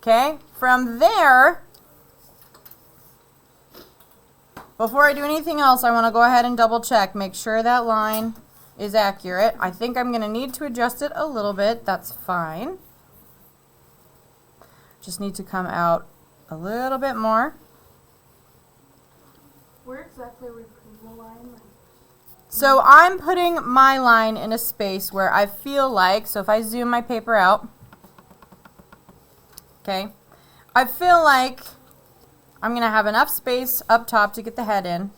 Okay, from there, before I do anything else, I want to go ahead and double check, make sure that line is accurate. I think I'm going to need to adjust it a little bit. That's fine. Just need to come out a little bit more. Where exactly are we putting the line? So I'm putting my line in a space where I feel like, so if I zoom my paper out, okay, I feel like I'm going to have enough space up top to get the head in.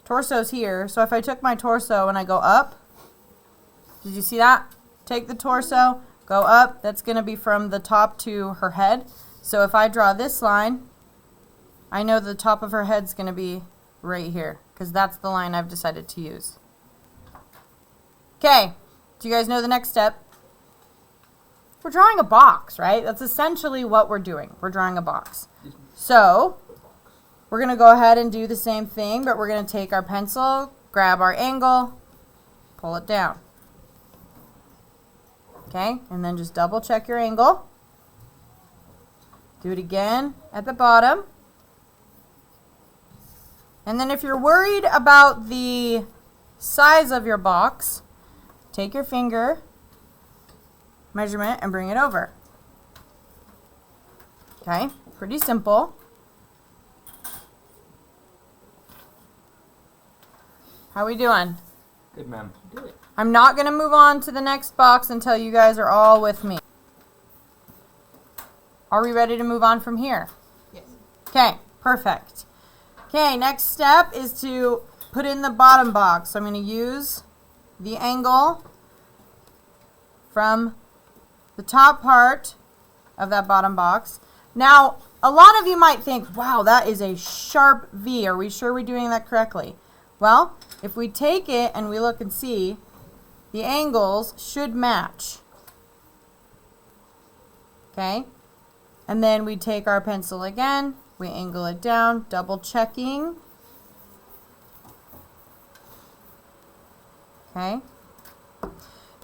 Torso's here, so if I took my torso and I go up, did you see that? Take the torso, go up, that's going to be from the top to her head. So if I draw this line, I know the top of her head's going to be right here, because that's the line I've decided to use. Okay, do you guys know the next step? We're drawing a box, right? That's essentially what we're doing. We're drawing a box. So we're going to go ahead and do the same thing, but we're going to take our pencil, grab our angle, pull it down. Okay, and then just double check your angle. Do it again at the bottom. And then if you're worried about the size of your box, take your finger measurement and bring it over. Okay, pretty simple. How are we doing? Good, ma'am. Do it. I'm not going to move on to the next box until you guys are all with me. Are we ready to move on from here? Yes. Okay, perfect. Okay, next step is to put in the bottom box. So I'm going to use the angle from the top part of that bottom box. Now, a lot of you might think, wow, that is a sharp V. Are we sure we're doing that correctly? Well, if we take it and we look and see, the angles should match. Okay? And then we take our pencil again, we angle it down, double checking. Okay?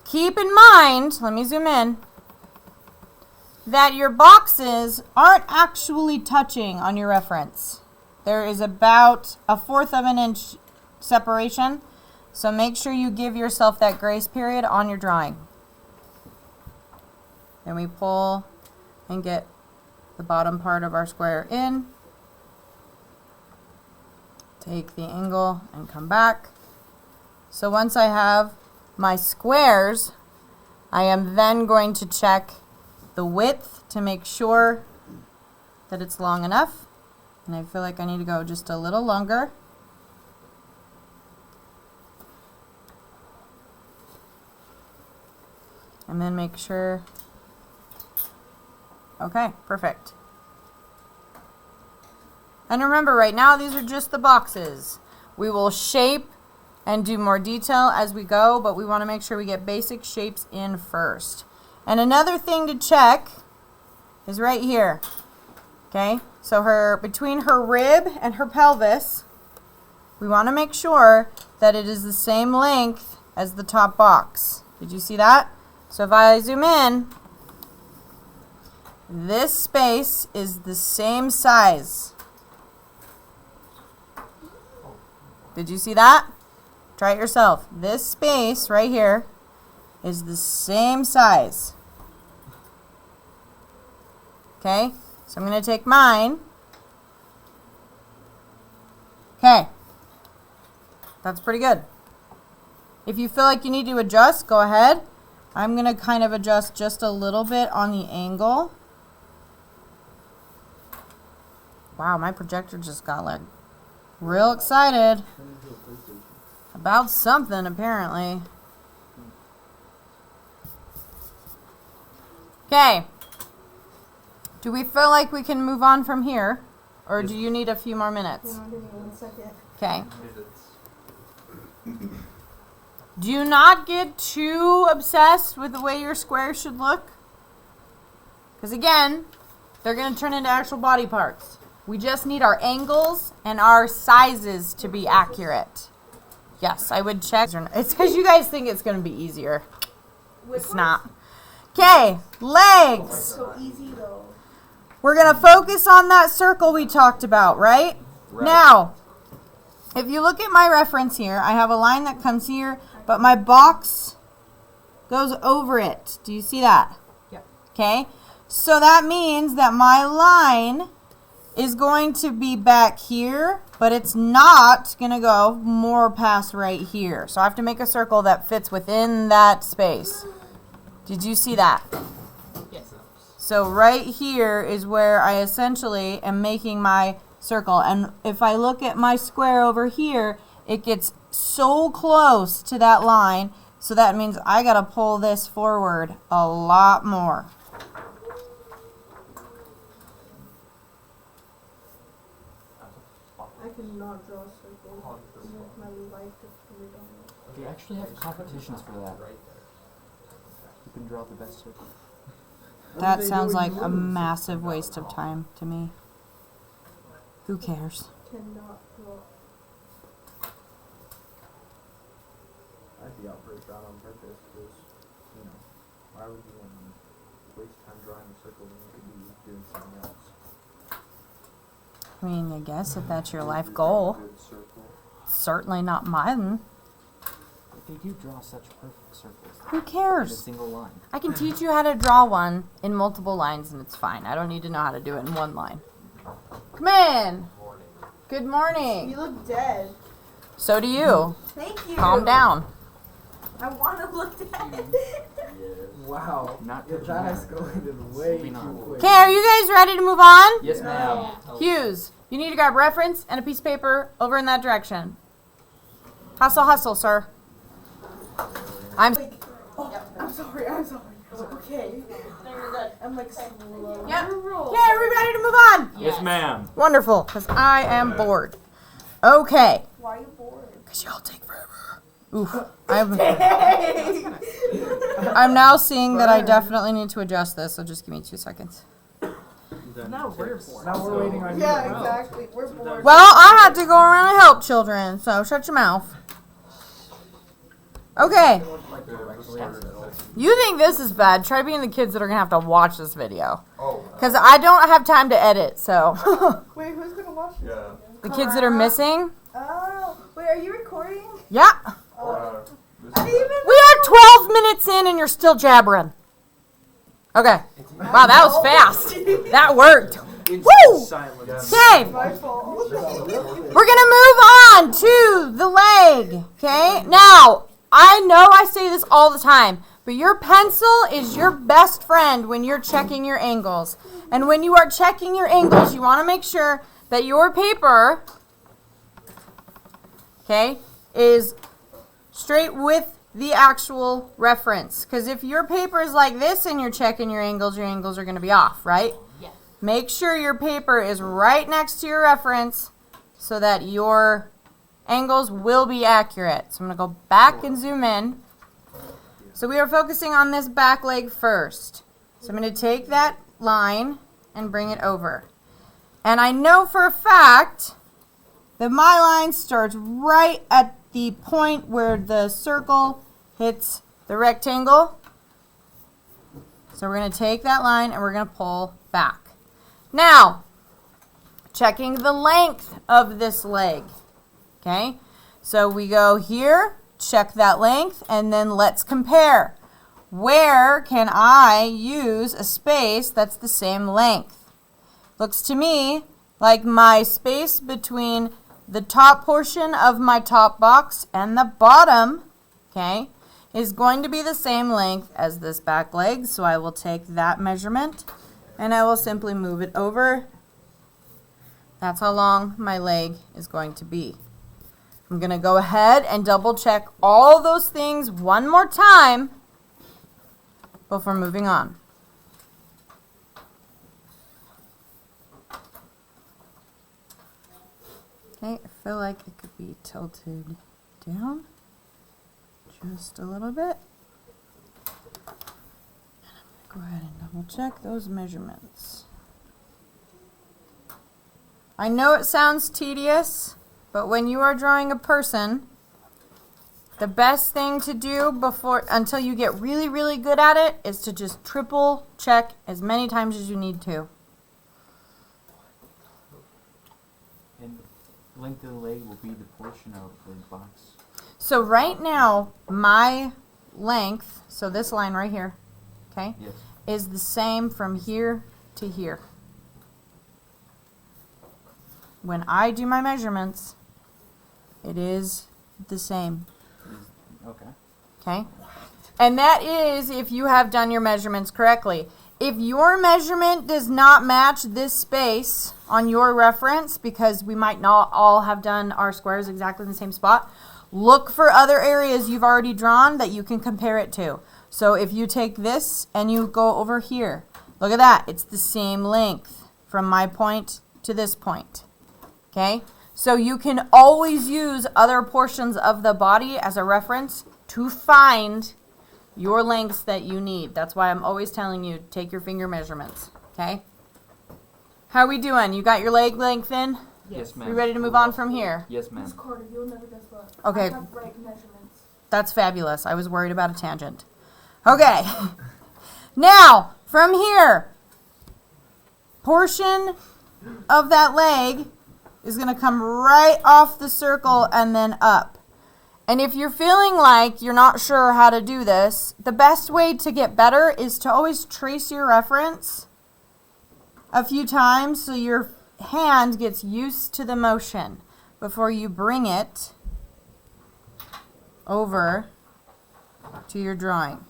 Keep in mind, let me zoom in, that your boxes aren't actually touching on your reference. There is about 1/4 of an inch separation, so make sure you give yourself that grace period on your drawing. Then we pull and get the bottom part of our square in. Take the angle and come back. So once I have my squares, I am then going to check the width to make sure that it's long enough. And I feel like I need to go just a little longer. And then make sure, okay, perfect. And remember, right now, these are just the boxes. We will shape and do more detail as we go, but we want to make sure we get basic shapes in first. And another thing to check is right here. Okay, so between her rib and her pelvis, we want to make sure that it is the same length as the top box. Did you see that? So if I zoom in, this space is the same size. Did you see that? Try it yourself. This space right here is the same size. Okay, so I'm going to take mine. Okay, that's pretty good. If you feel like you need to adjust, go ahead. I'm going to kind of adjust just a little bit on the angle. Wow, my projector just got like real excited about something apparently. Okay. Do we feel like we can move on from here? Or do you need a few more minutes? Give me 1 second. Okay. Do not get too obsessed with the way your square should look. Because again, they're going to turn into actual body parts. We just need our angles and our sizes to be accurate. Yes, I would check. It's because you guys think it's going to be easier. It's not. Okay, legs. So easy though. We're going to focus on that circle we talked about, right? Now, if you look at my reference here, I have a line that comes here, but my box goes over it. Do you see that? Yep. Okay. So that means that my line is going to be back here, but it's not going to go more past right here. So I have to make a circle that fits within that space. Did you see that? Yes. So right here is where I essentially am making my circle. And if I look at my square over here, it gets so close to that line. So that means I got to pull this forward a lot more. I cannot draw a circle with my life depended on it. We actually have competitions for that. You can draw the best circle. That sounds like a massive waste of time to me. Who cares? Cannot draw. I'd be out for a drawing on purpose because, you know, why would you want to waste time drawing a circle when you could be doing something else? I mean, I guess if that's your life goal. Good circle. Certainly not mine. But they do draw such perfect circles. Who In a cares? single line. I can teach you how to draw one in multiple lines and it's fine. I don't need to know how to do it in one line. Come in. Good You morning. look dead. So do you. Thank you. Calm down. I want to look dead. Wow. Not Yeah, touching that that. escalated way Moving too on. quick. Okay, are you guys ready to move on? Yes, ma'am. Hughes, you need to grab reference and a piece of paper over in that direction. Hustle, hustle, sir. I'm I'm sorry. Okay. I'm like slow. Yep. Okay, are we ready to move on? Yes, ma'am. Wonderful, because I am bored. Okay. Why are you bored? Because y'all take forever. Oof. I'm now seeing that I definitely need to adjust this, so just give me 2 seconds. Now we're waiting on you. Yeah, exactly. We're bored. Well, I had to go around and help children, so shut your mouth. Okay. You think this is bad? Try being the kids that are going to have to watch this video. Because I don't have time to edit, so. Wait, who's gonna watch this? The kids that are missing? Oh, wait, are you recording? Yeah. Oh. I didn't even. We are 12 minutes in and you're still jabbering. Okay. Wow, that was fast. That worked. Woo! Okay. My fault. We're going to move on to the leg. Okay. Now, I know I say this all the time, but your pencil is your best friend when you're checking your angles. And when you are checking your angles, you want to make sure that your paper, okay, is straight with the actual reference. Because if your paper is like this and you're checking your angles are going to be off, right? Yes. Make sure your paper is right next to your reference so that your angles will be accurate. So I'm going to go back and zoom in. So we are focusing on this back leg first. So I'm going to take that line and bring it over. And I know for a fact that my line starts right at the point where the circle hits the rectangle. So we're going to take that line and we're going to pull back. Now, checking the length of this leg. Okay, so we go here, check that length, and then let's compare. Where can I use a space that's the same length? Looks to me like my space between the top portion of my top box and the bottom, okay, is going to be the same length as this back leg. So I will take that measurement and I will simply move it over. That's how long my leg is going to be. I'm going to go ahead and double check all those things one more time before moving on. Okay, I feel like it could be tilted down just a little bit. Go ahead and double check those measurements. I know it sounds tedious, but when you are drawing a person, the best thing to do until you get really, really good at it is to just triple check as many times as you need to. length of the leg will be the portion of the box. So right now, my length, so this line right here, okay, Yes. is the same from here to here. When I do my measurements, it is the same, Okay. okay? And that is if you have done your measurements correctly. If your measurement does not match this space on your reference, because we might not all have done our squares exactly in the same spot, look for other areas you've already drawn that you can compare it to. So if you take this and you go over here, look at that. It's the same length from my point to this point. Okay? So you can always use other portions of the body as a reference to find your lengths that you need. That's why I'm always telling you, take your finger measurements. Okay? How are we doing? You got your leg length in? Yes, ma'am. We ready to move on from here? Yes, ma'am. Miss Carter, you'll never guess what. Okay. I have right measurements. That's fabulous. I was worried about a tangent. Okay. Now, from here, portion of that leg is going to come right off the circle and then up. And if you're feeling like you're not sure how to do this, the best way to get better is to always trace your reference a few times so your hand gets used to the motion before you bring it over to your drawing.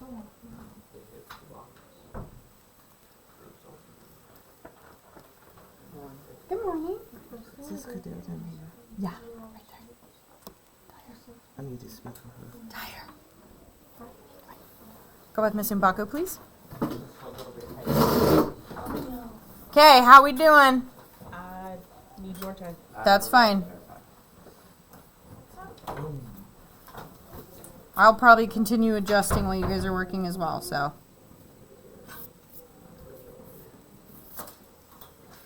Good morning. Is this good down here? Yeah. I need to speak for her. Tire. Go with Miss Mbako, please. Okay, how we doing? I need more time. That's fine. I'll probably continue adjusting while you guys are working as well, so.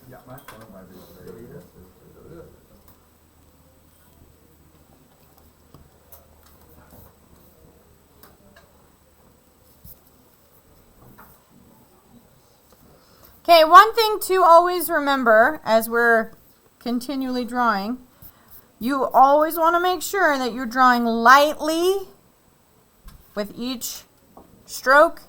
Yeah, my phone might be very good. Okay, one thing to always remember as we're continually drawing, you always want to make sure that you're drawing lightly with each stroke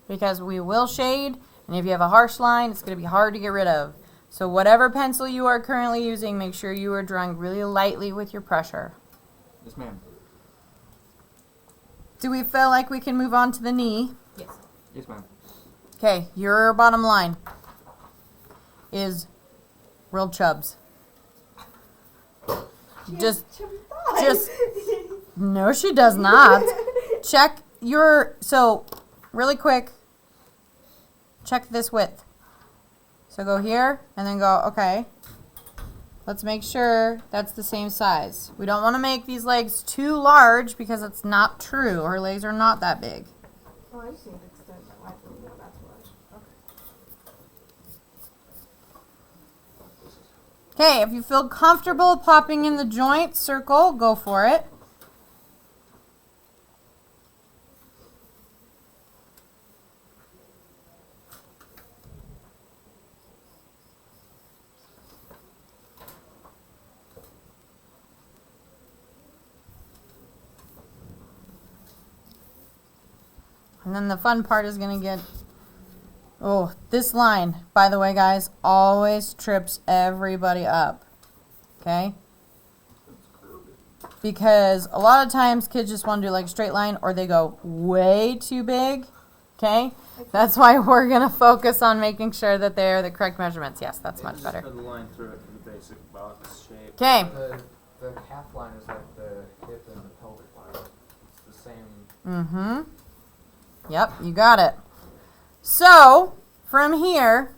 because we will shade, and if you have a harsh line, it's going to be hard to get rid of. So whatever pencil you are currently using, make sure you are drawing really lightly with your pressure. Yes, ma'am. Do we feel like we can move on to the knee? Yes. Yes, ma'am. Okay, your bottom line is real chubs. Just, no, she does not. Check your, so really quick, check this width. So go here and then go, okay, let's make sure that's the same size. We don't want to make these legs too large because it's not true. Her legs are not that big. Oh, I just need to extend my life a little bit, that's why. Okay. Okay, if you feel comfortable popping in the joint circle, go for it. And then the fun part is going to get, oh, this line, by the way, guys, always trips everybody up. Okay? Because a lot of times kids just want to do like a straight line or they go way too big. Okay? That's why we're going to focus on making sure that they're the correct measurements. Yes, that's much better. Put the line through it for the basic box shape. Okay. The calf line is like the hip and the pelvic line. It's the same. Mm-hmm. Yep, you got it. So, from here,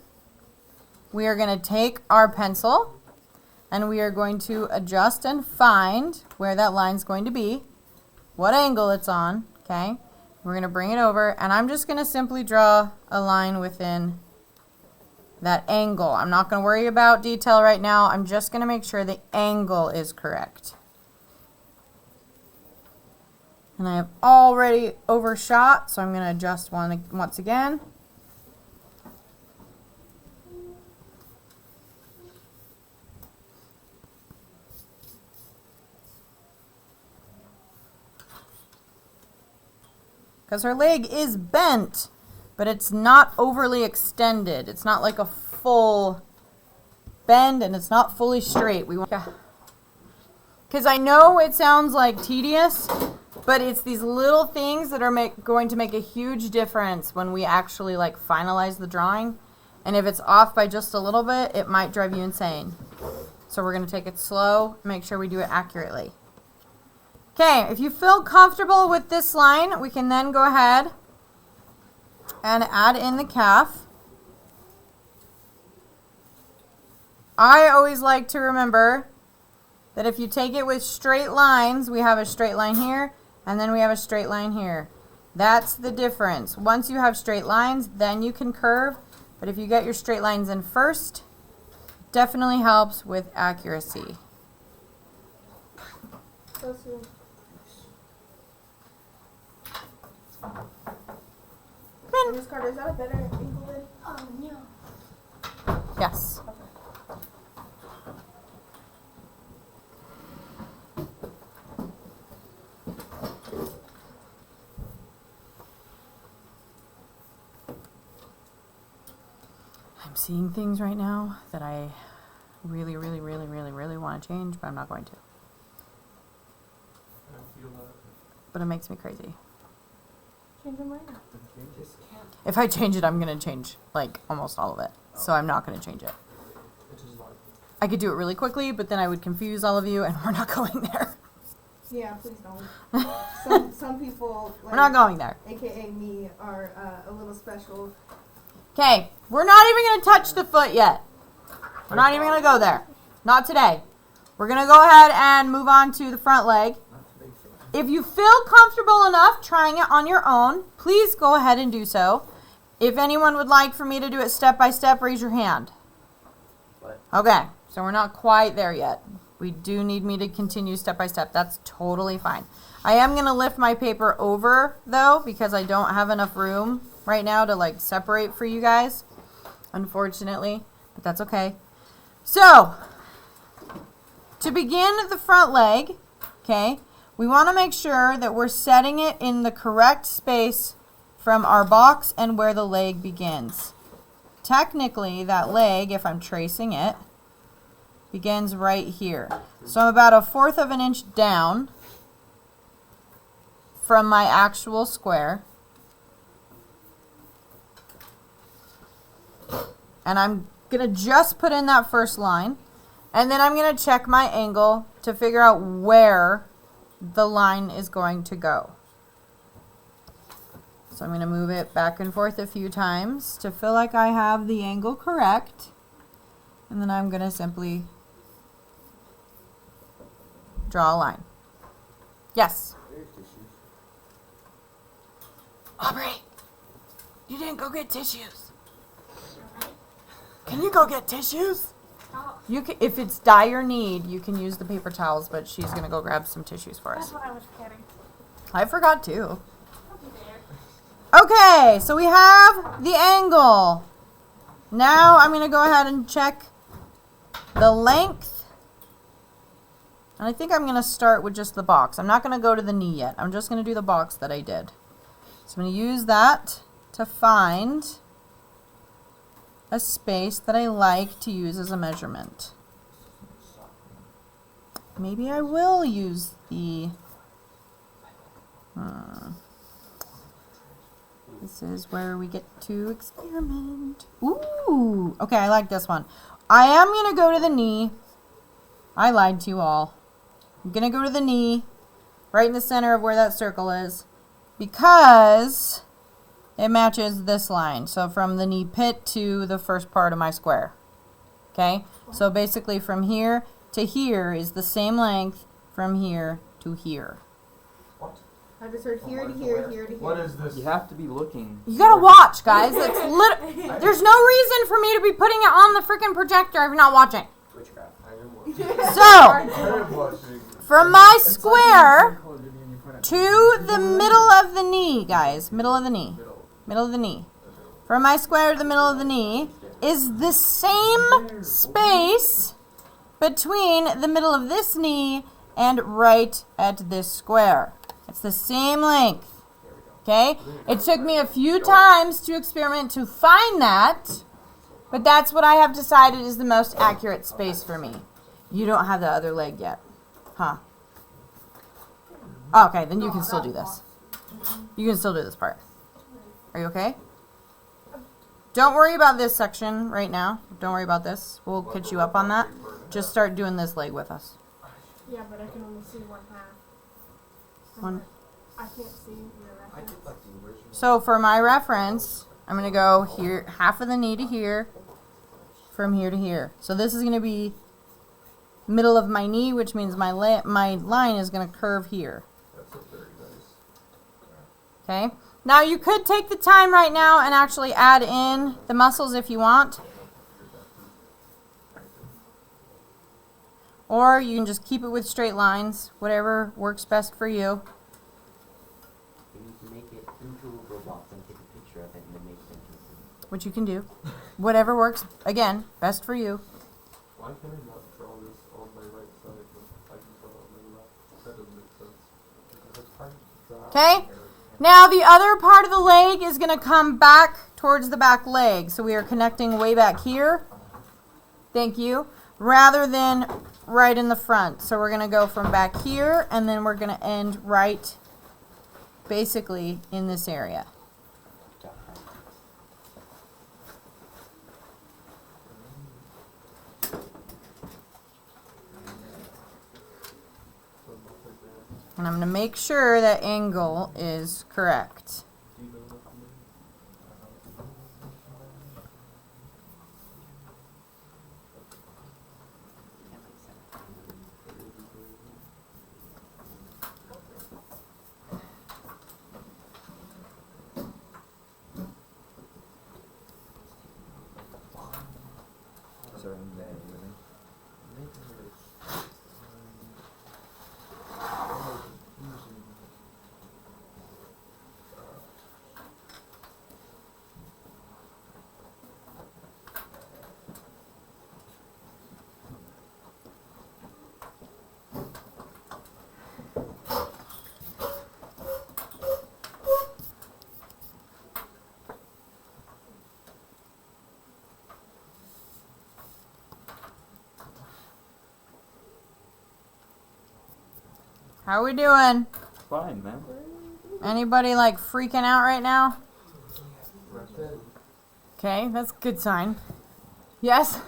we are going to take our pencil and we are going to adjust and find where that line's going to be, what angle it's on, okay? We're going to bring it over, and I'm just going to simply draw a line within that angle. I'm not going to worry about detail right now. I'm just going to make sure the angle is correct. And I have already overshot, so I'm going to adjust once again. because her leg is bent, but it's not overly extended. It's not like a full bend, and it's not fully straight. We want, because I know it sounds like tedious, but it's these little things that are going to make a huge difference when we actually like finalize the drawing. And if it's off by just a little bit, it might drive you insane. So we're going to take it slow, make sure we do it accurately. Okay, if you feel comfortable with this line, we can then go ahead and add in the calf. I always like to remember that if you take it with straight lines, we have a straight line here, and then we have a straight line here. That's the difference. Once you have straight lines, then you can curve. But if you get your straight lines in first, definitely helps with accuracy. So soon. Miss Carter, is that a better angle than? Oh no. Yes. I'm seeing things right now that I really want to change, but I'm not going to. I feel that. But it makes me crazy. Change them right now. If I change it, I'm going to change like almost all of it. So I'm not going to change it. Which is like, I could do it really quickly, but then I would confuse all of you, and we're not going there. Yeah, please don't. Some people, like, We're not going there. AKA me, are a little special. Okay, we're not even going to touch the foot yet. We're not even going to go there. Not today. We're going to go ahead and move on to the front leg. If you feel comfortable enough trying it on your own, please go ahead and do so. If anyone would like for me to do it step by step, raise your hand. Okay, so we're not quite there yet. We do need me to continue step by step. That's totally fine. I am going to lift my paper over, though, because I don't have enough room right now to, like, separate for you guys, unfortunately. But that's okay. So, to begin the front leg, okay, we want to make sure that we're setting it in the correct space from our box and where the leg begins. Technically, that leg, if I'm tracing it, begins right here. So I'm about 1/4 of an inch down from my actual square. And I'm going to just put in that first line. And then I'm going to check my angle to figure out where the line is going to go. So I'm going to move it back and forth a few times to feel like I have the angle correct. And then I'm going to simply draw a line. Yes? Aubrey, you didn't go get tissues. Can you go get tissues? You can, if it's dire need, you can use the paper towels, but she's going to go grab some tissues for us. That's what I was kidding. I forgot too. I'll be there. Okay, so we have the angle. Now I'm going to go ahead and check the length. And I think I'm going to start with just the box. I'm not going to go to the knee yet. I'm just going to do the box that I did. So I'm going to use that to find a space that I like to use as a measurement. Maybe I will use the... This is where we get to experiment. Ooh! Okay, I like this one. I am going to go to the knee. I lied to you all. I'm going to go to the knee, right in the center of where that circle is, because it matches this line. So from the knee pit to the first part of my square. Okay? So basically from here to here is the same length from here to here. I just heard here to here, here to here. What is this? You have to be looking. You gotta watch, guys. It's there's no reason for me to be putting it on the freaking projector if you're not watching. witchcraft. I So, from my square to the middle of the knee, guys. Middle of the knee. Middle of the knee. From my square to the middle of the knee is the same space between the middle of this knee and right at this square. It's the same length. Okay? It took me a few times to experiment to find that, but that's what I have decided is the most accurate space for me. You don't have the other leg yet. Huh? Okay, then you can still do this. You can still do this part. Are you okay? Don't worry about this section right now. Don't worry about this. We'll catch you up on that. Just start doing this leg with us. Yeah, but I can only see one half. One. I can't see your I reference. did like the original. So for my reference, I'm going to go here, half of the knee to here, from here to here. So this is going to be middle of my knee, which means my line is going to curve here. That's a 30 dice. Okay? Now you could take the time right now and actually add in the muscles if you want. Or you can just keep it with straight lines, whatever works best for you. You need to make it into a robot and take a picture of it and then make it. Which you can do. Whatever works, again, best for you. Why can I not draw this on my right side when I can draw it on my left? That doesn't make sense. Because it's hard to draw. Okay? Now the other part of the leg is going to come back towards the back leg. So we are connecting way back here. Thank you. Rather than right in the front. So we're going to go from back here and then we're going to end right basically in this area. And I'm going to make sure that angle is correct. Do you know what I mean? Sorry, I'm bad at everything. How we doing? Fine, man. Anybody like freaking out right now? Right there. Okay, that's a good sign. Yes?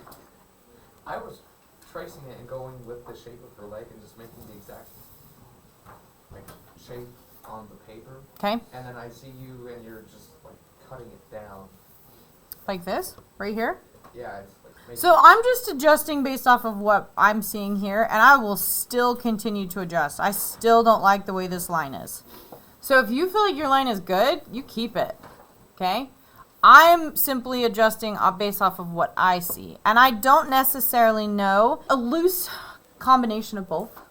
I was tracing it and going with the shape of her leg and just making the exact like shape on the paper. Okay, And then I see you and you're just like cutting it down. like this, right here. Yeah, it's like making So I'm just adjusting based off of what I'm seeing here, and I will still continue to adjust. I still don't like the way this line is. So if you feel like your line is good, you keep it, okay? I'm simply adjusting based off of what I see, and I don't necessarily know a loose combination of both.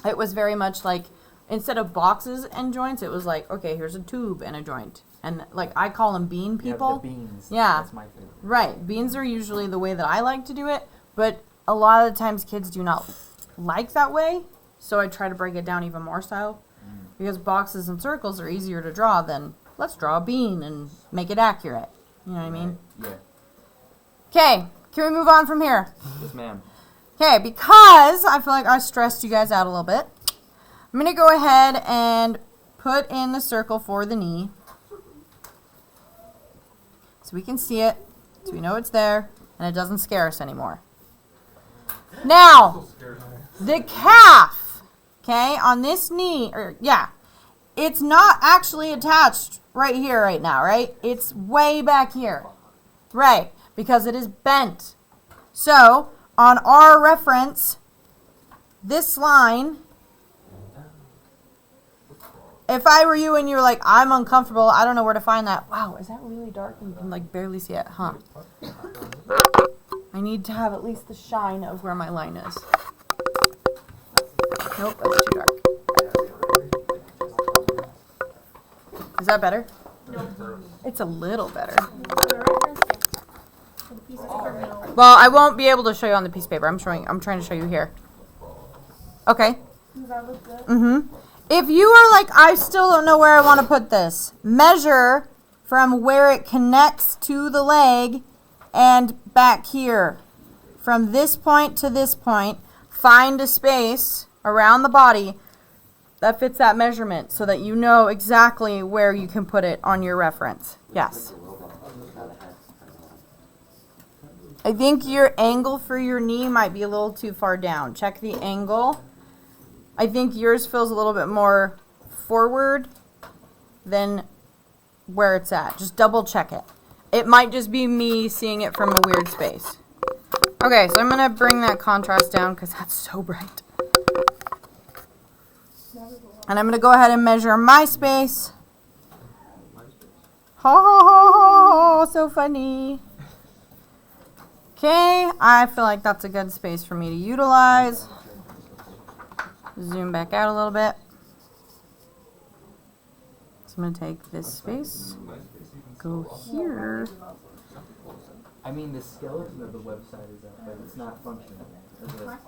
It was very much like, instead of boxes and joints, it was like, okay, here's a tube and a joint. And like, I call them bean people. Yeah, the beans. Yeah. That's my favorite. Right. Beans are usually the way that I like to do it, but a lot of the times kids do not like that way, so I try to break it down even more so. Because boxes and circles are easier to draw than, let's draw a bean and make it accurate. You know what I mean? Yeah. Okay, can we move on from here? Yes, ma'am. Okay, because I feel like I stressed you guys out a little bit, I'm going to go ahead and put in the circle for the knee. So we can see it, so we know it's there, and it doesn't scare us anymore. Now, the calf, okay, on this knee, it's not actually attached right here right now, right? It's way back here, right, because it is bent. So, on our reference, this line, if I were you and you were like, I'm uncomfortable, I don't know where to find that. Wow, is that really dark and you can like barely see it, huh? I need to have at least the shine of where my line is. Nope, that's too dark. Is that better? No. It's a little better. For the reference, yeah. For the piece of paper, no. Well, I won't be able to show you on the piece of paper. I'm trying to show you here. Okay. Does that look good? Mm-hmm. If you are like, I still don't know where I want to put this, measure from where it connects to the leg and back here. From this point to this point, find a space around the body that fits that measurement so that you know exactly where you can put it on your reference. Yes. I think your angle for your knee might be a little too far down. Check the angle. I think yours feels a little bit more forward than where it's at. Just double check it. It might just be me seeing it from a weird space. Okay, so I'm going to bring that contrast down because that's so bright. And I'm going to go ahead and measure my space. Ha ha ha ha, so funny. Okay, I feel like that's a good space for me to utilize. Zoom back out a little bit. So I'm going to take this space, go here. I mean, the skeleton of the website is up, but it's not functional as a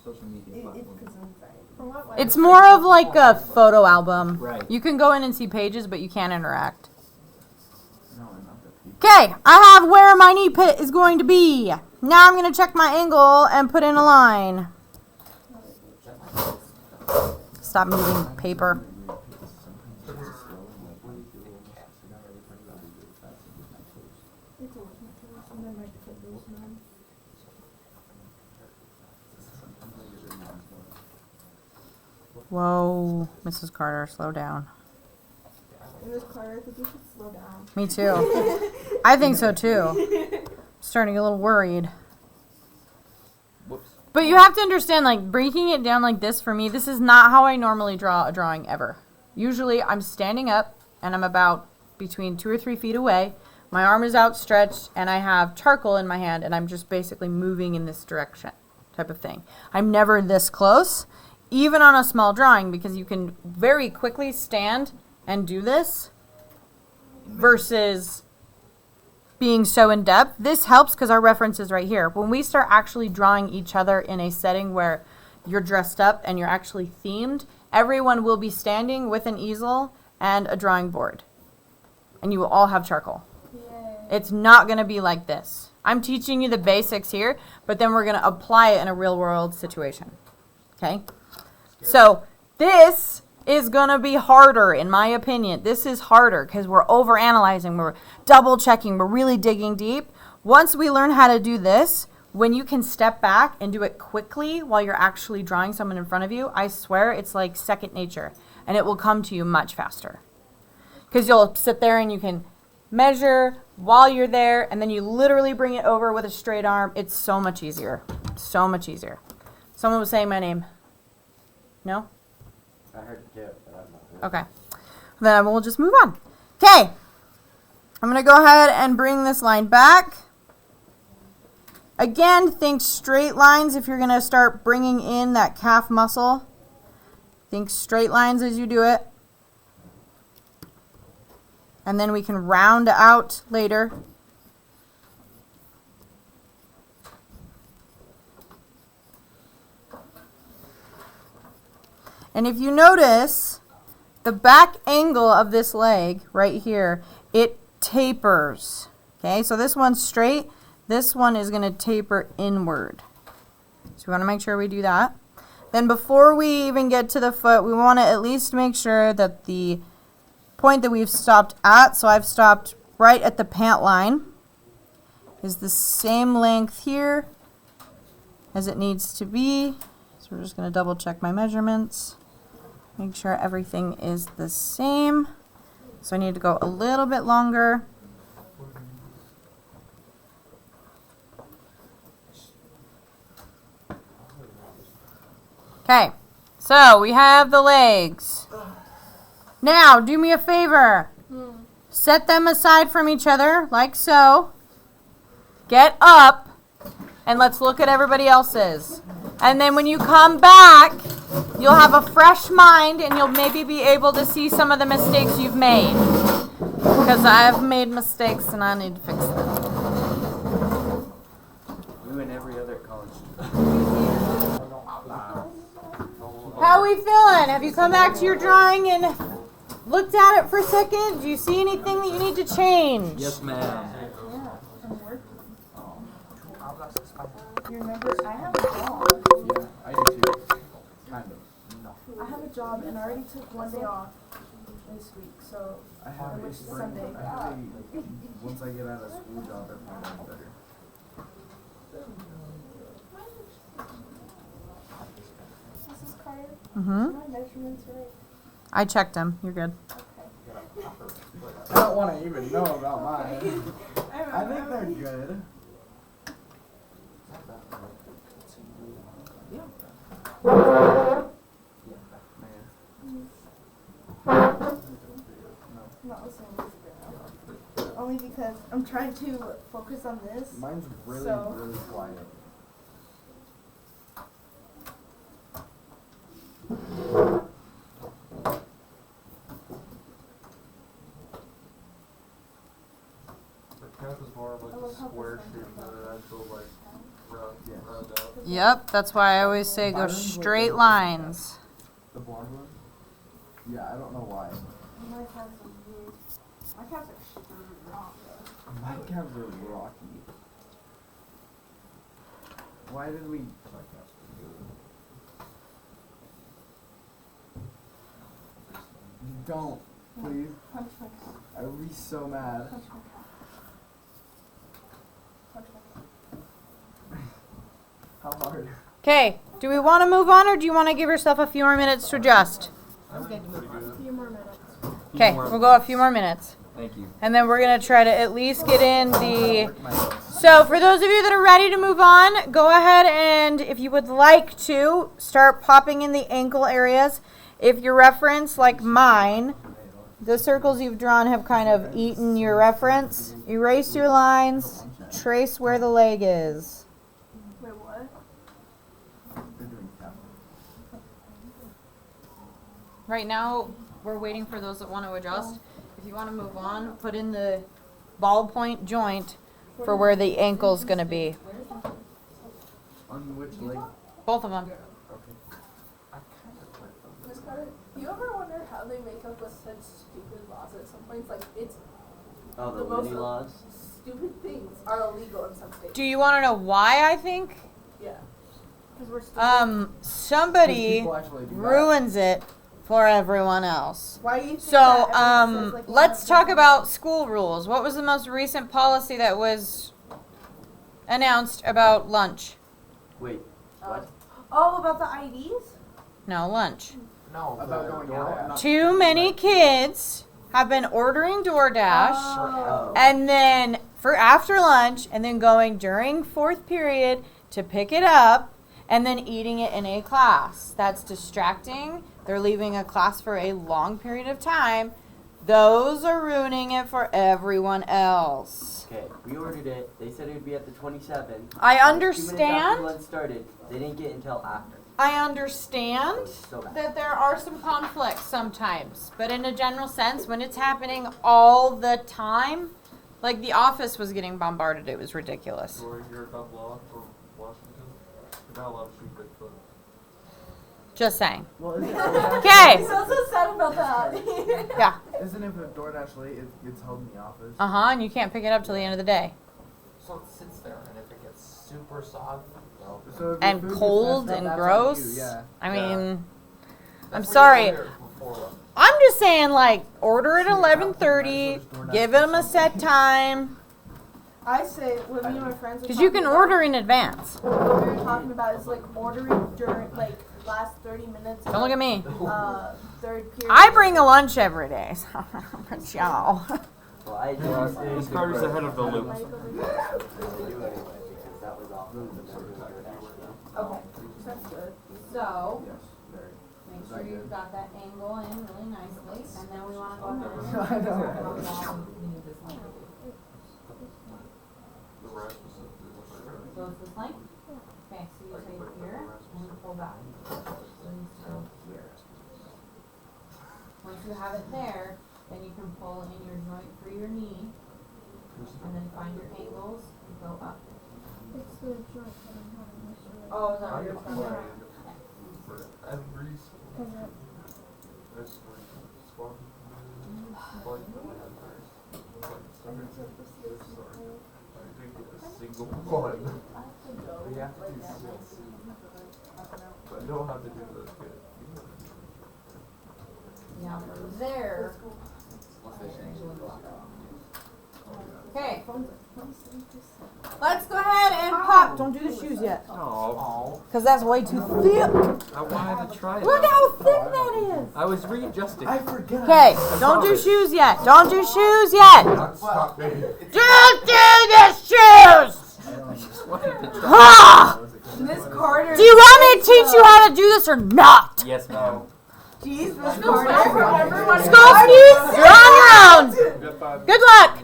social media platform. It's more of like a photo album. Right. You can go in and see pages, but you can't interact. No, not the people. Okay, I have where my knee pit is going to be. Now I'm going to check my angle and put in a line. Stop moving paper. Whoa, Mrs. Carter, slow down. Miss Carter, I think you should slow down. Me too. I think so too. Starting to get a little worried. Whoops. But you have to understand, like, breaking it down like this for me, this is not how I normally draw a drawing ever. Usually I'm standing up and I'm about between 2 or 3 feet away. My arm is outstretched and I have charcoal in my hand and I'm just basically moving in this direction type of thing. I'm never this close, even on a small drawing, because you can very quickly stand and do this versus being so in depth. This helps because our reference is right here. When we start actually drawing each other in a setting where you're dressed up and you're actually themed, everyone will be standing with an easel and a drawing board. And you will all have charcoal. Yay. It's not going to be like this. I'm teaching you the basics here, but then we're going to apply it in a real world situation. Okay? So this is going to be harder, in my opinion. This is harder because we're overanalyzing, we're double checking, we're really digging deep. Once we learn how to do this, when you can step back and do it quickly while you're actually drawing someone in front of you, I swear it's like second nature, and it will come to you much faster. Because you'll sit there and you can measure while you're there, and then you literally bring it over with a straight arm. It's so much easier. So much easier. Someone was saying my name. No? I heard the joke, but I'm not. Okay. Then we'll just move on. Okay. I'm going to go ahead and bring this line back. Again, think straight lines if you're going to start bringing in that calf muscle. Think straight lines as you do it. And then we can round out later. And if you notice, the back angle of this leg right here, it tapers. Okay, so this one's straight. This one is going to taper inward. So we want to make sure we do that. Then before we even get to the foot, we want to at least make sure that the point that we've stopped at, so I've stopped right at the pant line, is the same length here as it needs to be. So we're just going to double check my measurements. Make sure everything is the same. So I need to go a little bit longer. Okay, so we have the legs. Now, do me a favor. Set them aside from each other, like so. Get up, and let's look at everybody else's. And then when you come back, you'll have a fresh mind, and you'll maybe be able to see some of the mistakes you've made. Because I've made mistakes, and I need to fix them. You and every other college student. How we feeling? Have you come back to your drawing and looked at it for a second? Do you see anything that you need to change? Yes, ma'am. Yeah, I'm working. You remember, I have a job. Yeah, I do too. Kind of. No. I have a job and I already took one day off this week, so I have which a is Sunday. once I get out of school job, everything will be better. Mrs. Carter, Mm-hmm. my measurements right. I checked them. You're good. I don't want to even know about mine. I think they're good. Not listening to music right now. Only because I'm trying to focus on this. Mine's really, So- really quiet. The cap is more of like a square shape than an actual like round out. Yep, that's why I always say go straight lines. The blonde one? Yeah, I don't know why. My calves are weird. My calves are straight wrong. My calves are rocky. Why did we? Don't, please. Punch my calf. I would be so mad. Punch my calf. Punch my calf. How hard? Okay, do we want to move on or do you want to give yourself a few more minutes to adjust? I'm pretty good. A few more minutes. Okay, we'll go a few more minutes. Thank you. And then we're going to try to at least get in the... So for those of you that are ready to move on, go ahead and, if you would like to, start popping in the ankle areas. If your reference, like mine, the circles you've drawn have kind of eaten your reference, erase your lines, trace where the leg is. Wait, what? They're doing calf. Right now, we're waiting for those that want to adjust. If you want to move on, put in the ballpoint joint for where the ankle's going to be. On which leg? Both of them. Miss Carter, do you ever wonder how they make up with such stupid laws at some points? Like, it's Oh, the The most- Looney laws? stupid things are illegal in some states. Do you want to know why I think? Yeah. Because we're stupid. Somebody People actually do that. ruins it for everyone else. Why do you think So, that everyone says, like, let's one talk of the- about school rules. What was the most recent policy that was announced about lunch? Wait, what? Oh, about the IDs? No, lunch. No, About going out. Not Too many kids have been ordering DoorDash Oh. and then for after lunch and then going during fourth period to pick it up and then eating it in a class. That's distracting. They're leaving a class for a long period of time. Those are ruining it for everyone else. Okay, we ordered it. They said it would be at the 27th. I 2 minutes after understand. lunch started, they didn't get until after. I understand It was so bad. that there are some conflicts sometimes, but in a general sense, when it's happening all the time, like the office was getting bombarded, it was ridiculous. Or you're a dumb law from Washington. You're not allowed to shoot Bigfoot. Just saying. Well, isn't it? Okay. So sad about that. Yeah. Isn't it if a DoorDash late, it gets held in the office? And you can't pick it up till the end of the day. so it sits there, and if it gets super soggy, well, So if your And food gets cold messed up, and that's on gross. you, yeah. I Yeah. mean, that's I'm what you sorry. ordered before. I'm just saying, like, order at 11:30, give them a set time, I say, when me and my friends are because you talking can about- order in advance. What we were talking about is like ordering during like last 30 minutes. Don't look at me. Third period. I bring a lunch every day, so but y'all. Well, I did. Miss Carter's ahead of the loop. Might go They do anyway, because that was all the members of DoorDash. Okay, that's good. So, Yes, very. make sure you've got that angle in really nicely, and then we want to go I know. The Rasmussen. So it's this length? Okay, so you take here and pull back. So it needs to go here. Once you have it there, then you can pull in your joint for your knee, and then find your angles and go up. It's the joint that I'm having issue with. Oh, is that I what you're get talking about? fired for every school. There's like squad. Like, I didn't get a single one. We have to do CLC. But I know how to do those good. Now from there. Okay. Let's go ahead and pop. Don't do the shoes yet. Oh, Because that's way too thick. I wanted to try Look that. how thick that is. I was readjusting. I forgot. Okay, don't do shoes yet. Don't do shoes yet. Stop me. Don't do the shoes. I just wanted to try. Ah! Miss Carter. Do you want me to teach you how to do this or not? Yes, no. Jeez, Miss Carter. Everyone. Skolsky, you're on your own. Good luck.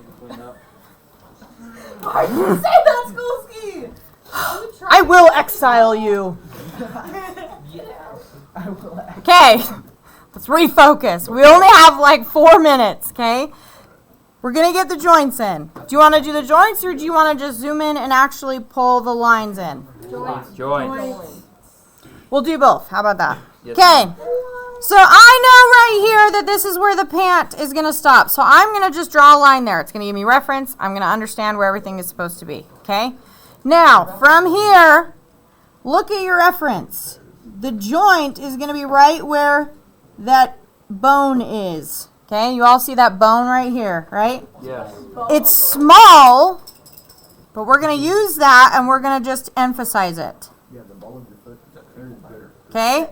Why did you say that, Skolsky? I will exile you. I will. Okay, let's refocus. We only have like 4 minutes, okay? We're going to get the joints in. Do you want to do the joints or do you want to just zoom in and actually pull the lines in? Joints. We'll do both. How about that? Yes, Okay. So I know right here that this is where the pant is going to stop. So I'm going to just draw a line there. It's going to give me reference. I'm going to understand where everything is supposed to be. Okay? Now, from here, look at your reference. The joint is going to be right where that bone is. Okay? You all see that bone right here, right? Yes. It's small, but we're going to use that and we're going to just emphasize it. Yeah, the ball of your foot is very bitter. Okay?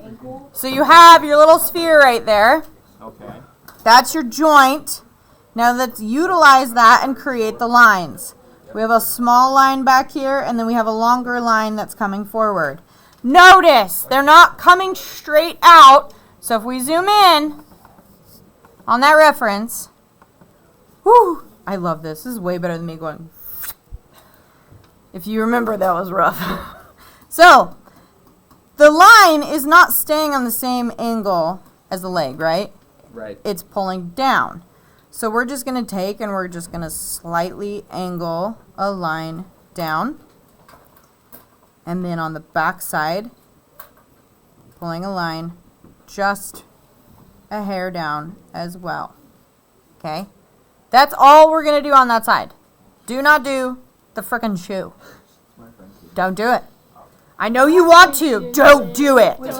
So you have your little sphere right there. Okay. That's your joint. Now let's utilize that and create the lines. We have a small line back here, and then we have a longer line that's coming forward. Notice, they're not coming straight out. So if we zoom in on that reference, whoo, I love this. This is way better than me going. If you remember, that was rough. So, the line is not staying on the same angle as the leg, right? Right. It's pulling down. So we're just going to take and we're just going to slightly angle a line down. And then on the back side, pulling a line just a hair down as well. Okay? That's all we're going to do on that side. Do not do the frickin' shoe. Don't do it. I know you want to. Don't do it. What if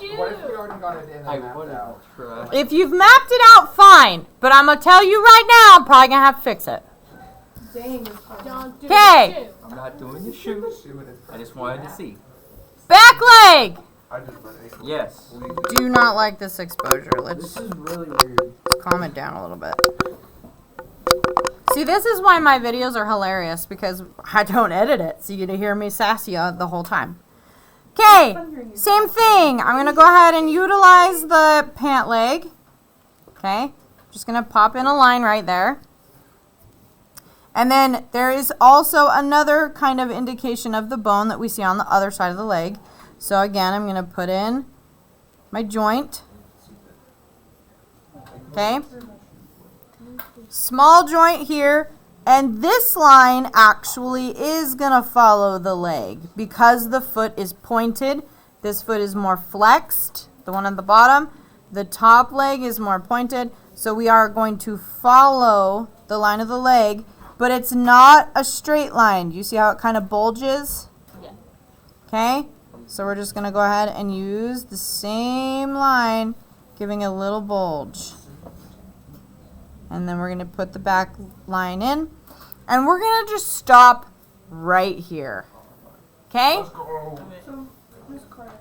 we already got it in I and mapped wanted out? to try. If you've mapped it out, fine. But I'm going to tell you right now, I'm probably going to have to fix it. Dang, Miss Carter. Don't do Okay. I'm not doing the shoe. I just wanted to see. Back leg. I just meant ankle. Yes. Do not like this exposure. Let's This is really weird. calm it down a little bit. See, this is why my videos are hilarious, because I don't edit it, so you get to hear me sassy the whole time. Okay, same thing. I'm going to go ahead and utilize the pant leg. Okay, just going to pop in a line right there. And then there is also another kind of indication of the bone that we see on the other side of the leg. So again, I'm going to put in my joint. Okay. Small joint here, and this line actually is going to follow the leg because the foot is pointed. This foot is more flexed, the one at the bottom. The top leg is more pointed, so we are going to follow the line of the leg, but it's not a straight line. You see how it kind of bulges? Yeah. Okay, so we're just going to go ahead and use the same line, giving a little bulge. And then we're going to put the back line in. And we're going to just stop right here. Okay? So, Miss Carter,